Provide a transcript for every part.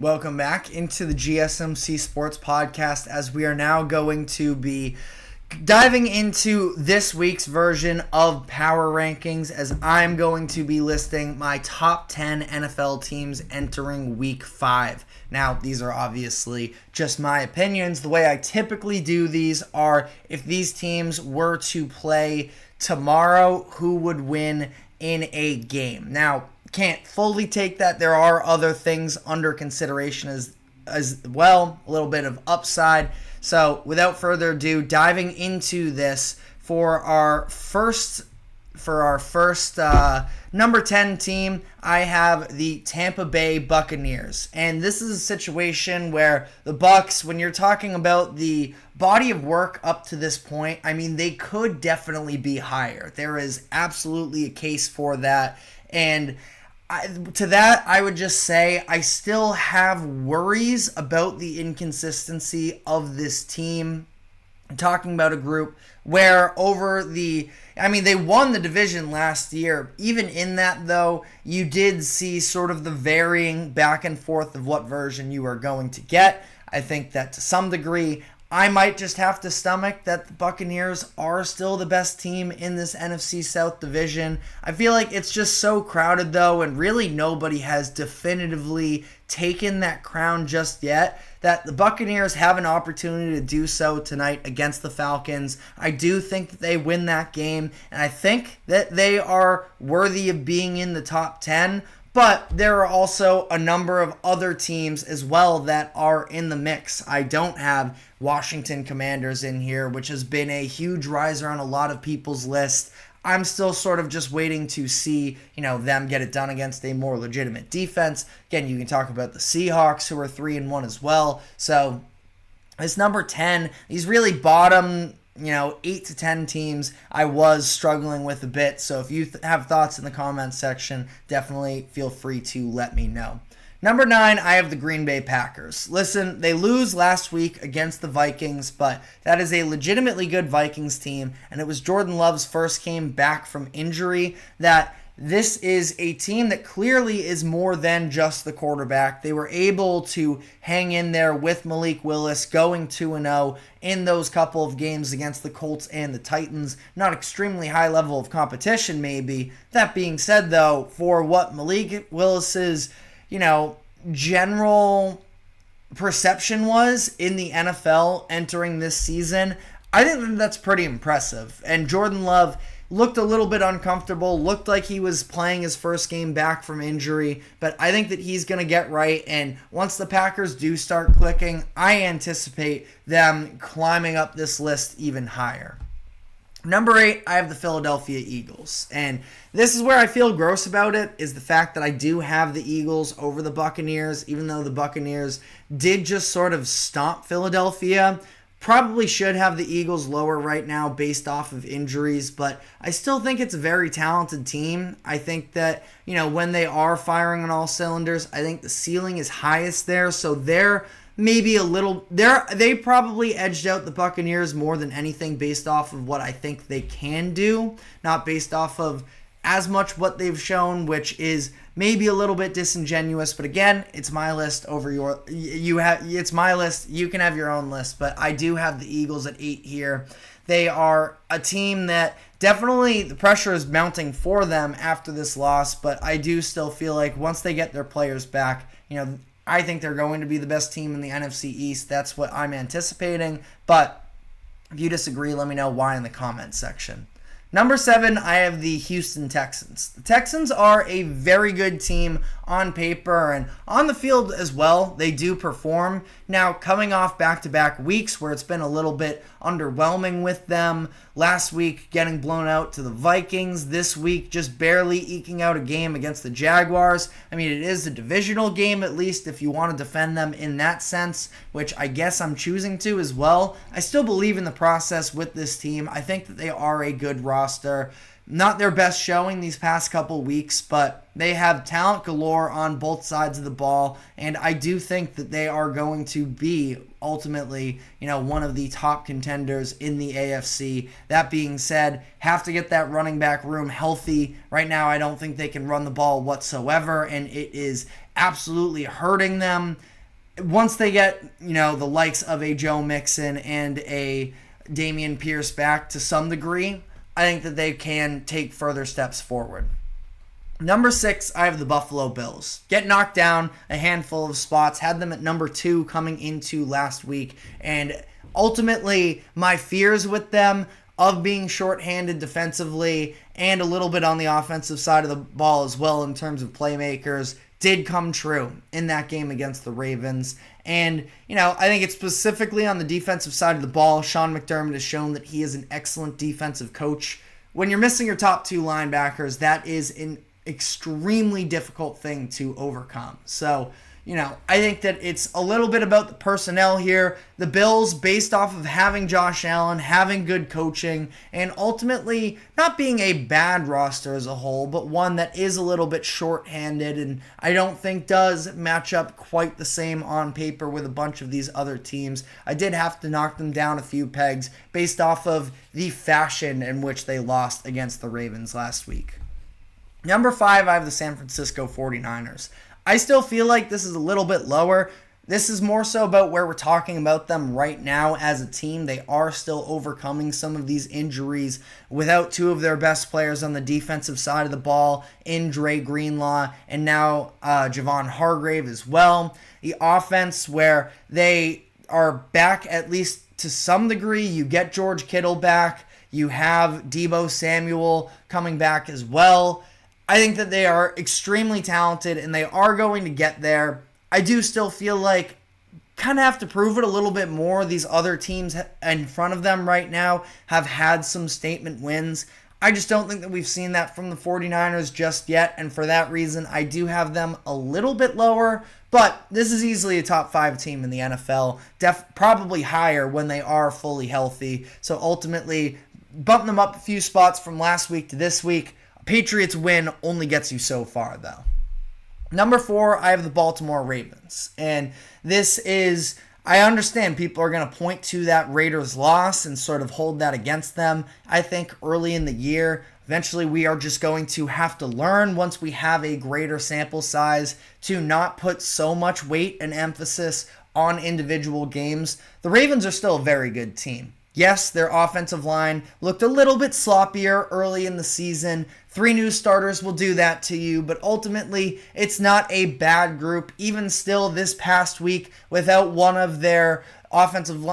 Welcome back into the GSMC Sports Podcast, as we are now going to be diving into this week's version of Power Rankings, as I'm going to be listing my top 10 NFL teams entering Week 5. Now, these are obviously just my opinions. The way I typically do these are, if these teams were to play tomorrow, who would win in a game? Now, can't fully take that. There are other things under consideration as well, a little bit of upside. So without further ado, diving into this for our first number 10 team, I have the Tampa Bay Buccaneers. And this is a situation where the Bucs, when you're talking about the body of work up to this point, I mean, they could definitely be higher. There is absolutely a case for that. And to that, I would just say I still have worries about the inconsistency of this team. I'm talking about a group where they won the division last year. Even in that, though, you did see sort of the varying back and forth of what version you are going to get. I think that to some degree, I might just have to stomach that the Buccaneers are still the best team in this NFC South division. I feel like it's just so crowded, though, and really nobody has definitively taken that crown just yet, that the Buccaneers have an opportunity to do so tonight against the Falcons. I do think that they win that game, and I think that they are worthy of being in the top 10. But there are also a number of other teams as well that are in the mix. I don't have Washington Commanders in here, which has been a huge riser on a lot of people's list. I'm still sort of just waiting to see, them get it done against a more legitimate defense. Again, you can talk about the Seahawks, who are 3-1 as well. So this number 10, these really bottom 8 to 10 teams I was struggling with a bit. So if you have thoughts in the comments section, definitely feel free to let me know. Number 9, I have the Green Bay Packers. Listen, they lose last week against the Vikings, but that is a legitimately good Vikings team, and it was Jordan Love's first game back from injury. That this is a team that clearly is more than just the quarterback. They were able to hang in there with Malik Willis, going 2-0 in those couple of games against the Colts and the Titans. Not extremely high level of competition, maybe. That being said, though, for what Malik Willis's general perception was in the NFL entering this season, I think that's pretty impressive. And Jordan Love looked a little bit uncomfortable, looked like he was playing his first game back from injury, but I think that he's going to get right, and once the Packers do start clicking, I anticipate them climbing up this list even higher. Number 8, I have the Philadelphia Eagles, and this is where I feel gross about it, is the fact that I do have the Eagles over the Buccaneers, even though the Buccaneers did just sort of stomp Philadelphia. Probably should have the Eagles lower right now based off of injuries, but I still think it's a very talented team. I think that, when they are firing on all cylinders, I think the ceiling is highest there, so they're maybe they probably edged out the Buccaneers more than anything based off of what I think they can do, not based off of as much what they've shown, which is maybe a little bit disingenuous. But again, it's my list over it's my list. You can have your own list, but I do have the Eagles at 8 here. They are a team that definitely the pressure is mounting for them after this loss, but I do still feel like once they get their players back, I think they're going to be the best team in the NFC East. That's what I'm anticipating. But if you disagree, let me know why in the comments section. Number 7, I have the Houston Texans. The Texans are a very good team on paper and on the field as well. They do perform. Now, coming off back-to-back weeks where it's been a little bit underwhelming with them. Last week, getting blown out to the Vikings. This week, just barely eking out a game against the Jaguars. I mean, it is a divisional game, at least, if you want to defend them in that sense, which I guess I'm choosing to as well. I still believe in the process with this team. I think that they are a good roster. Not their best showing these past couple weeks, but they have talent galore on both sides of the ball, and I do think that they are going to be ultimately, one of the top contenders in the AFC. That being said, have to get that running back room healthy. Right now, I don't think they can run the ball whatsoever, and it is absolutely hurting them. Once they get, the likes of a Joe Mixon and a Dameon Pierce back to some degree, I think that they can take further steps forward. Number 6, I have the Buffalo Bills. Get knocked down a handful of spots, had them at number 2 coming into last week, and ultimately my fears with them of being shorthanded defensively and a little bit on the offensive side of the ball as well in terms of playmakers did come true in that game against the Ravens. And, I think it's specifically on the defensive side of the ball. Sean McDermott has shown that he is an excellent defensive coach. When you're missing your top 2 linebackers, that is an extremely difficult thing to overcome. So, I think that it's a little bit about the personnel here. The Bills, based off of having Josh Allen, having good coaching, and ultimately not being a bad roster as a whole, but one that is a little bit short-handed and I don't think does match up quite the same on paper with a bunch of these other teams. I did have to knock them down a few pegs based off of the fashion in which they lost against the Ravens last week. Number 5, I have the San Francisco 49ers. I still feel like this is a little bit lower. This is more so about where we're talking about them right now as a team. They are still overcoming some of these injuries without 2 of their best players on the defensive side of the ball in Dre Greenlaw and now Javon Hargrave as well. The offense where they are back at least to some degree. You get George Kittle back. You have Deebo Samuel coming back as well. I think that they are extremely talented and they are going to get there. I do still feel like kind of have to prove it a little bit more. These other teams in front of them right now have had some statement wins. I just don't think that we've seen that from the 49ers just yet, and for that reason, I do have them a little bit lower, but this is easily a top 5 team in the NFL, probably higher when they are fully healthy. So ultimately, bump them up a few spots from last week to this week. Patriots win only gets you so far, though. Number 4, I have the Baltimore Ravens. And this is, I understand people are going to point to that Raiders loss and sort of hold that against them. I think early in the year, eventually we are just going to have to learn once we have a greater sample size to not put so much weight and emphasis on individual games. The Ravens are still a very good team. Yes, their offensive line looked a little bit sloppier early in the season. 3 new starters will do that to you, but ultimately, it's not a bad group. Even still, this past week, without one of their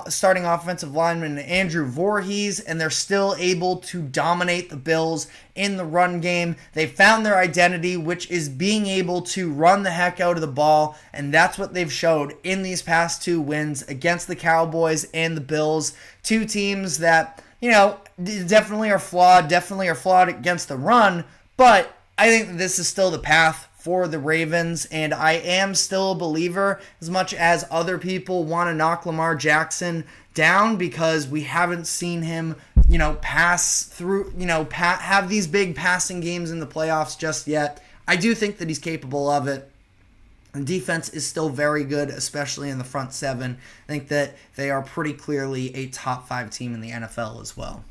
starting offensive linemen, Andrew Voorhees, and they're still able to dominate the Bills in the run game. They found their identity, which is being able to run the heck out of the ball, and that's what they've showed in these past 2 wins against the Cowboys and the Bills. 2 teams that, definitely are flawed against the run, but I think that this is still the path for the Ravens, and I am still a believer as much as other people want to knock Lamar Jackson down because we haven't seen him, pass through, have these big passing games in the playoffs just yet. I do think that he's capable of it. The defense is still very good, especially in the front 7. I think that they are pretty clearly a top 5 team in the NFL as well.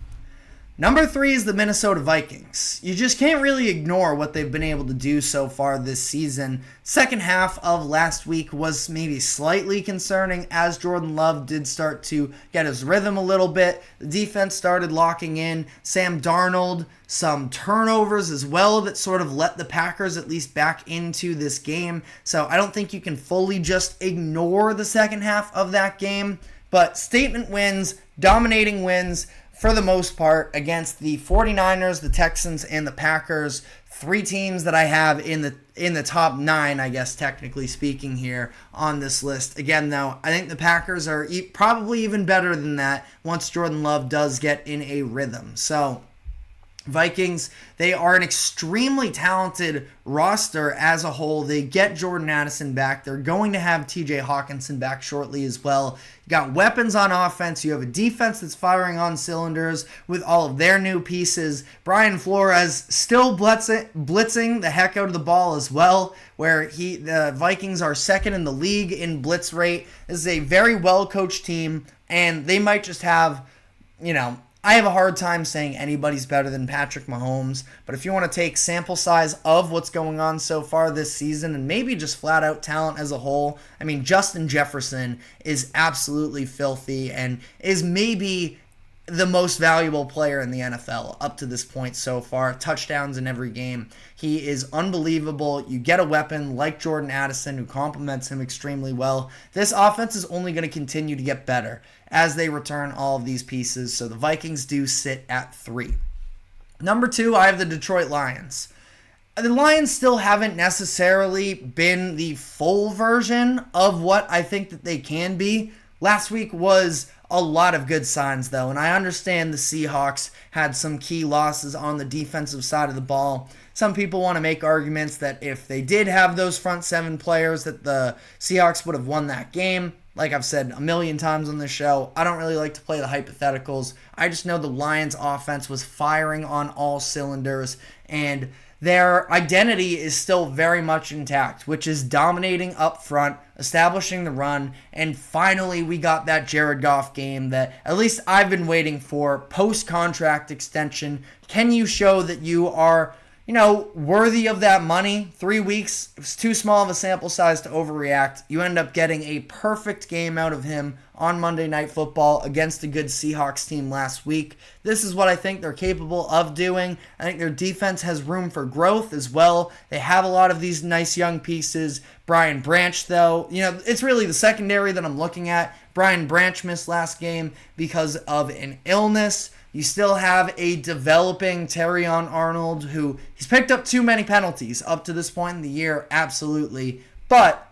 Number 3 is the Minnesota Vikings. You just can't really ignore what they've been able to do so far this season. Second half of last week was maybe slightly concerning as Jordan Love did start to get his rhythm a little bit. The defense started locking in. Sam Darnold, some turnovers as well that sort of let the Packers at least back into this game. So I don't think you can fully just ignore the second half of that game. But statement wins, dominating wins, for the most part, against the 49ers, the Texans, and the Packers. 3 teams that I have in the top 9, I guess, technically speaking here on this list. Again, though, I think the Packers are probably even better than that once Jordan Love does get in a rhythm. So, Vikings, they are an extremely talented roster as a whole. They get Jordan Addison back. They're going to have TJ Hawkinson back shortly as well. You got weapons on offense. You have a defense that's firing on cylinders with all of their new pieces. Brian Flores still blitzing the heck out of the ball as well, where the Vikings are second in the league in blitz rate. This is a very well-coached team, and they might just have, I have a hard time saying anybody's better than Patrick Mahomes, but if you want to take sample size of what's going on so far this season and maybe just flat out talent as a whole, I mean, Justin Jefferson is absolutely filthy and is maybe the most valuable player in the NFL up to this point so far. Touchdowns in every game. He is unbelievable. You get a weapon like Jordan Addison who complements him extremely well. This offense is only going to continue to get better as they return all of these pieces. So the Vikings do sit at 3. Number 2, I have the Detroit Lions. The Lions still haven't necessarily been the full version of what I think that they can be. Last week was a lot of good signs, though, and I understand the Seahawks had some key losses on the defensive side of the ball. Some people want to make arguments that if they did have those front 7 players, that the Seahawks would have won that game. Like I've said a million times on this show, I don't really like to play the hypotheticals. I just know the Lions' offense was firing on all cylinders, and their identity is still very much intact, which is dominating up front, establishing the run, and finally we got that Jared Goff game that at least I've been waiting for, post-contract extension. Can you show that you are, worthy of that money? 3 weeks, it was too small of a sample size to overreact. You end up getting a perfect game out of him on Monday Night Football against a good Seahawks team last week. This is what I think they're capable of doing. I think their defense has room for growth as well. They have a lot of these nice young pieces. Brian Branch, though, it's really the secondary that I'm looking at. Brian Branch missed last game because of an illness. You still have a developing Terrion Arnold who he's picked up too many penalties up to this point in the year, absolutely. But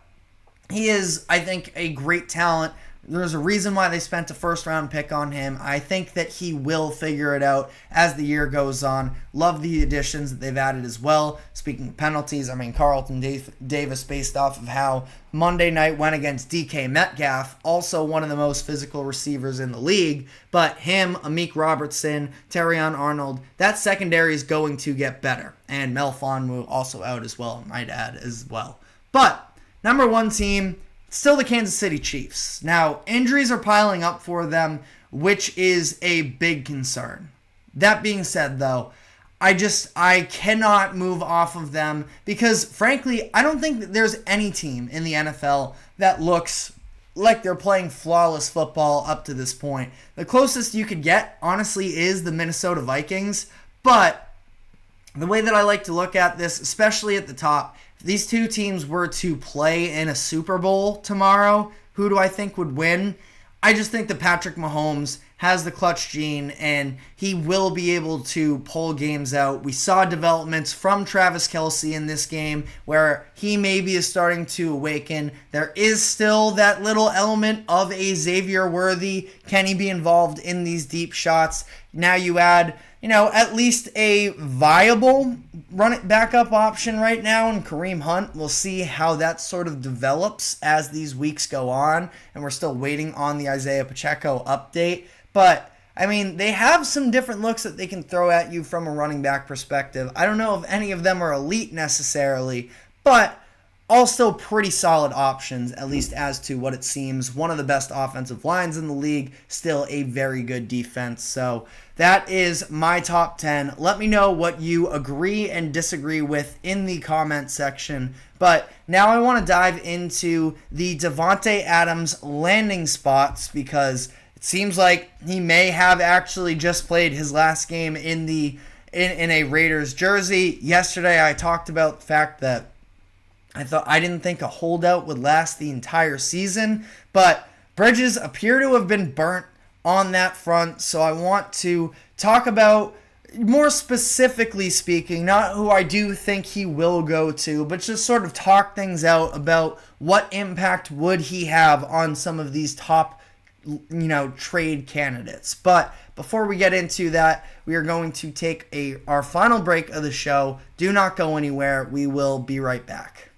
he is, I think, a great talent. There's a reason why they spent a first-round pick on him. I think that he will figure it out as the year goes on. Love the additions that they've added as well. Speaking of penalties, Carlton Davis, based off of how Monday night went against DK Metcalf, also one of the most physical receivers in the league. But him, Amik Robertson, Terrion Arnold, that secondary is going to get better. And Mel also out as well, I might add as well. But number 1 team, still the Kansas City Chiefs. Now, injuries are piling up for them, which is a big concern. That being said, though, I cannot move off of them because, frankly, I don't think that there's any team in the NFL that looks like they're playing flawless football up to this point. The closest you could get, honestly, is the Minnesota Vikings, but the way that I like to look at this, especially at the top, if these two teams were to play in a Super Bowl tomorrow, who do I think would win? I just think that Patrick Mahomes has the clutch gene, and he will be able to pull games out. We saw developments from Travis Kelce in this game where he maybe is starting to awaken. There is still that little element of a Xavier Worthy. Can he be involved in these deep shots? Now you add, at least a viable backup option right now in Kareem Hunt. We'll see how that sort of develops as these weeks go on, and we're still waiting on the Isaiah Pacheco update. But, they have some different looks that they can throw at you from a running back perspective. I don't know if any of them are elite necessarily, but all still pretty solid options, at least as to what it seems. One of the best offensive lines in the league, still a very good defense. So that is my top 10. Let me know what you agree and disagree with in the comment section. But now I want to dive into the Davante Adams landing spots because it seems like he may have actually just played his last game in a Raiders jersey. Yesterday I talked about the fact that I didn't think a holdout would last the entire season, but bridges appear to have been burnt on that front, so I want to talk about, more specifically speaking, not who I do think he will go to, but just sort of talk things out about what impact would he have on some of these top, trade candidates. But before we get into that, we are going to take our final break of the show. Do not go anywhere. We will be right back.